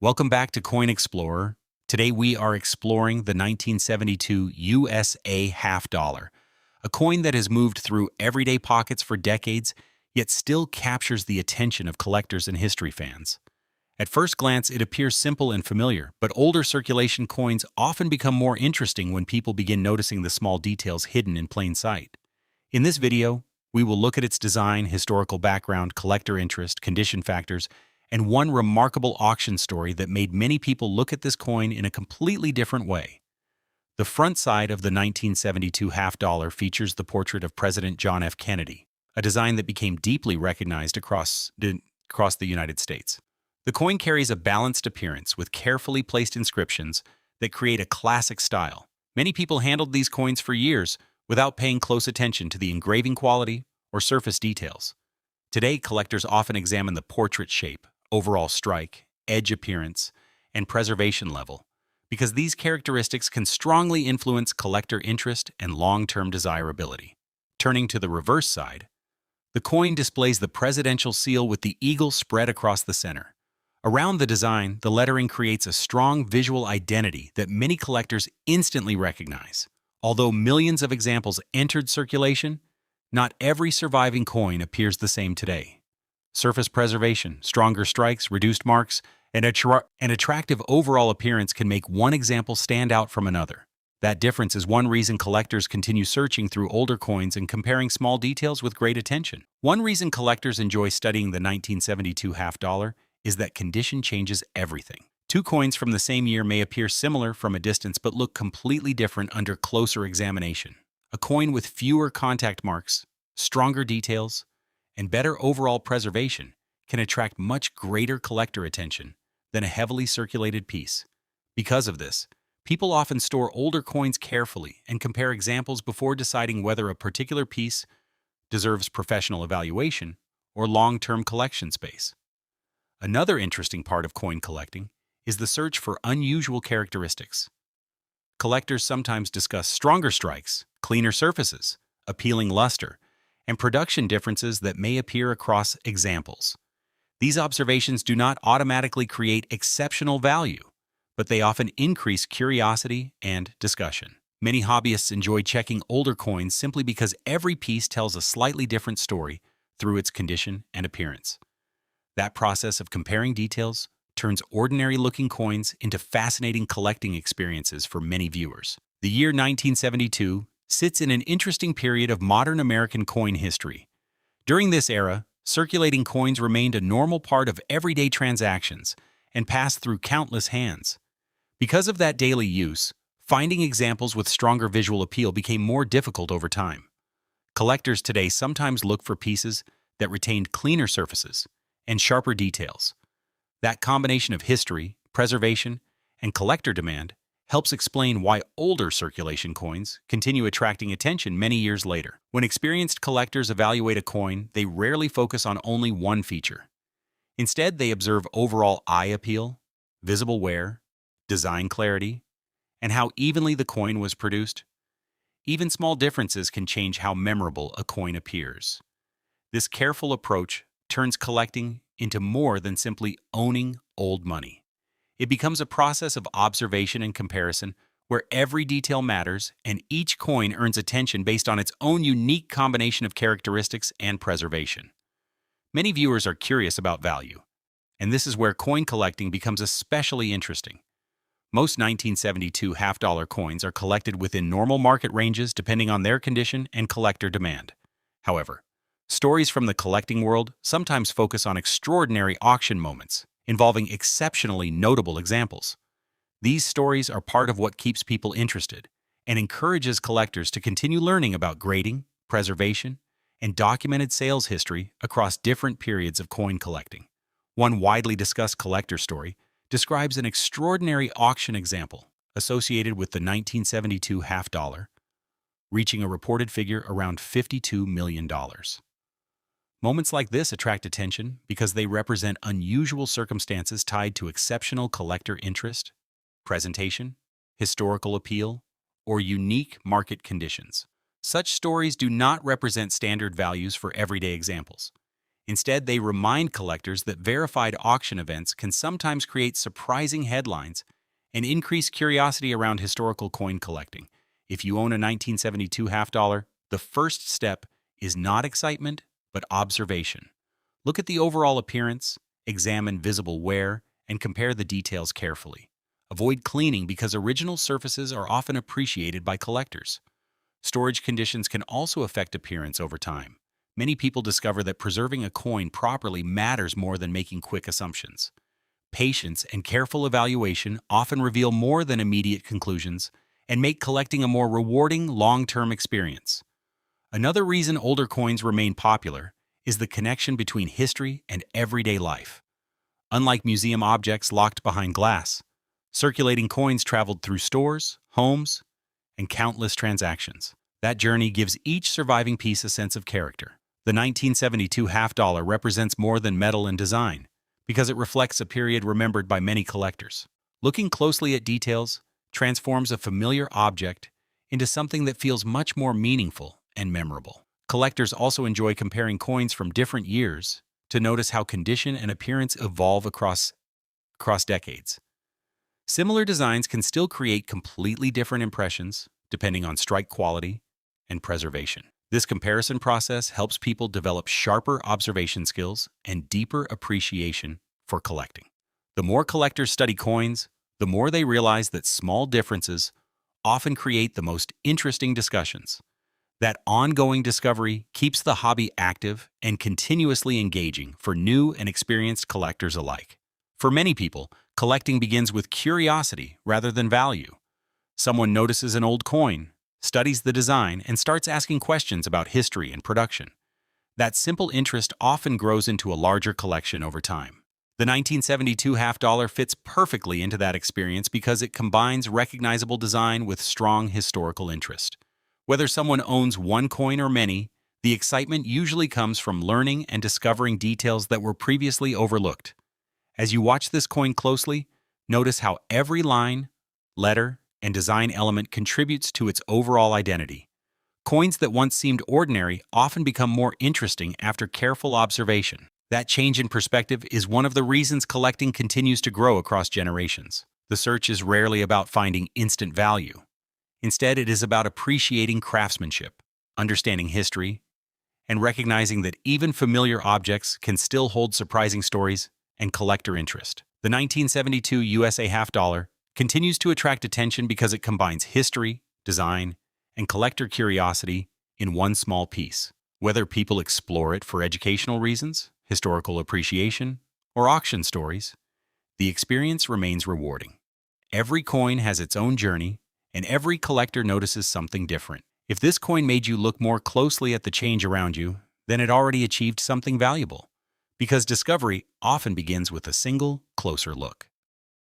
Welcome back to Coin Explorer. Today we are exploring the 1972 USA half dollar, a coin that has moved through everyday pockets for decades, yet still captures the attention of collectors and history fans. At first glance, it appears simple and familiar, but older circulation coins often become more interesting when people begin noticing the small details hidden in plain sight. In this video, we will look at its design, historical background, collector interest, condition factors, and one remarkable auction story that made many people look at this coin in a completely different way. The front side of the 1972 half dollar features the portrait of President John F. Kennedy, a design that became deeply recognized across the United States. The coin carries a balanced appearance with carefully placed inscriptions that create a classic style. Many people handled these coins for years without paying close attention to the engraving quality or surface details. Today, collectors often examine the portrait shape, overall strike, edge appearance, and preservation level, because these characteristics can strongly influence collector interest and long-term desirability. Turning to the reverse side, the coin displays the presidential seal with the eagle spread across the center. Around the design, the lettering creates a strong visual identity that many collectors instantly recognize. Although millions of examples entered circulation, not every surviving coin appears the same today. Surface preservation, stronger strikes, reduced marks, and an attractive overall appearance can make one example stand out from another. That difference is one reason collectors continue searching through older coins and comparing small details with great attention. One reason collectors enjoy studying the 1972 half dollar is that condition changes everything. Two coins from the same year may appear similar from a distance but look completely different under closer examination. A coin with fewer contact marks, stronger details, and better overall preservation can attract much greater collector attention than a heavily circulated piece. Because of this, people often store older coins carefully and compare examples before deciding whether a particular piece deserves professional evaluation or long-term collection space. Another interesting part of coin collecting is the search for unusual characteristics. Collectors sometimes discuss stronger strikes, cleaner surfaces, appealing luster, and production differences that may appear across examples. These observations do not automatically create exceptional value, but they often increase curiosity and discussion. Many hobbyists enjoy checking older coins simply because every piece tells a slightly different story through its condition and appearance. That process of comparing details turns ordinary-looking coins into fascinating collecting experiences for many viewers. The year 1972 sits in an interesting period of modern American coin history. During this era, circulating coins remained a normal part of everyday transactions and passed through countless hands. Because of that daily use, finding examples with stronger visual appeal became more difficult over time. Collectors today sometimes look for pieces that retained cleaner surfaces and sharper details. That combination of history, preservation, and collector demand helps explain why older circulation coins continue attracting attention many years later. When experienced collectors evaluate a coin, they rarely focus on only one feature. Instead, they observe overall eye appeal, visible wear, design clarity, and how evenly the coin was produced. Even small differences can change how memorable a coin appears. This careful approach turns collecting into more than simply owning old money. It becomes a process of observation and comparison where every detail matters and each coin earns attention based on its own unique combination of characteristics and preservation. Many viewers are curious about value, and this is where coin collecting becomes especially interesting. Most 1972 half-dollar coins are collected within normal market ranges depending on their condition and collector demand. However, stories from the collecting world sometimes focus on extraordinary auction moments, involving exceptionally notable examples. These stories are part of what keeps people interested and encourages collectors to continue learning about grading, preservation, and documented sales history across different periods of coin collecting. One widely discussed collector story describes an extraordinary auction example associated with the 1972 half dollar, reaching a reported figure around $52 million. Moments like this attract attention because they represent unusual circumstances tied to exceptional collector interest, presentation, historical appeal, or unique market conditions. Such stories do not represent standard values for everyday examples. Instead, they remind collectors that verified auction events can sometimes create surprising headlines and increase curiosity around historical coin collecting. If you own a 1972 half dollar, the first step is not excitement, but observation. Look at the overall appearance, examine visible wear, and compare the details carefully. Avoid cleaning because original surfaces are often appreciated by collectors. Storage conditions can also affect appearance over time. Many people discover that preserving a coin properly matters more than making quick assumptions. Patience and careful evaluation often reveal more than immediate conclusions and make collecting a more rewarding long-term experience. Another reason older coins remain popular is the connection between history and everyday life. Unlike museum objects locked behind glass, circulating coins traveled through stores, homes, and countless transactions. That journey gives each surviving piece a sense of character. The 1972 half dollar represents more than metal and design because it reflects a period remembered by many collectors. Looking closely at details transforms a familiar object into something that feels much more meaningful and memorable. Collectors also enjoy comparing coins from different years to notice how condition and appearance evolve across decades. Similar designs can still create completely different impressions depending on strike quality and preservation. This comparison process helps people develop sharper observation skills and deeper appreciation for collecting. The more collectors study coins, the more they realize that small differences often create the most interesting discussions. That ongoing discovery keeps the hobby active and continuously engaging for new and experienced collectors alike. For many people, collecting begins with curiosity rather than value. Someone notices an old coin, studies the design, and starts asking questions about history and production. That simple interest often grows into a larger collection over time. The 1972 half dollar fits perfectly into that experience because it combines recognizable design with strong historical interest. Whether someone owns one coin or many, the excitement usually comes from learning and discovering details that were previously overlooked. As you watch this coin closely, notice how every line, letter, and design element contributes to its overall identity. Coins that once seemed ordinary often become more interesting after careful observation. That change in perspective is one of the reasons collecting continues to grow across generations. The search is rarely about finding instant value. Instead, it is about appreciating craftsmanship, understanding history, and recognizing that even familiar objects can still hold surprising stories and collector interest. The 1972 USA half dollar continues to attract attention because it combines history, design, and collector curiosity in one small piece. Whether people explore it for educational reasons, historical appreciation, or auction stories, the experience remains rewarding. Every coin has its own journey, and every collector notices something different. If this coin made you look more closely at the change around you, then it already achieved something valuable, because discovery often begins with a single, closer look.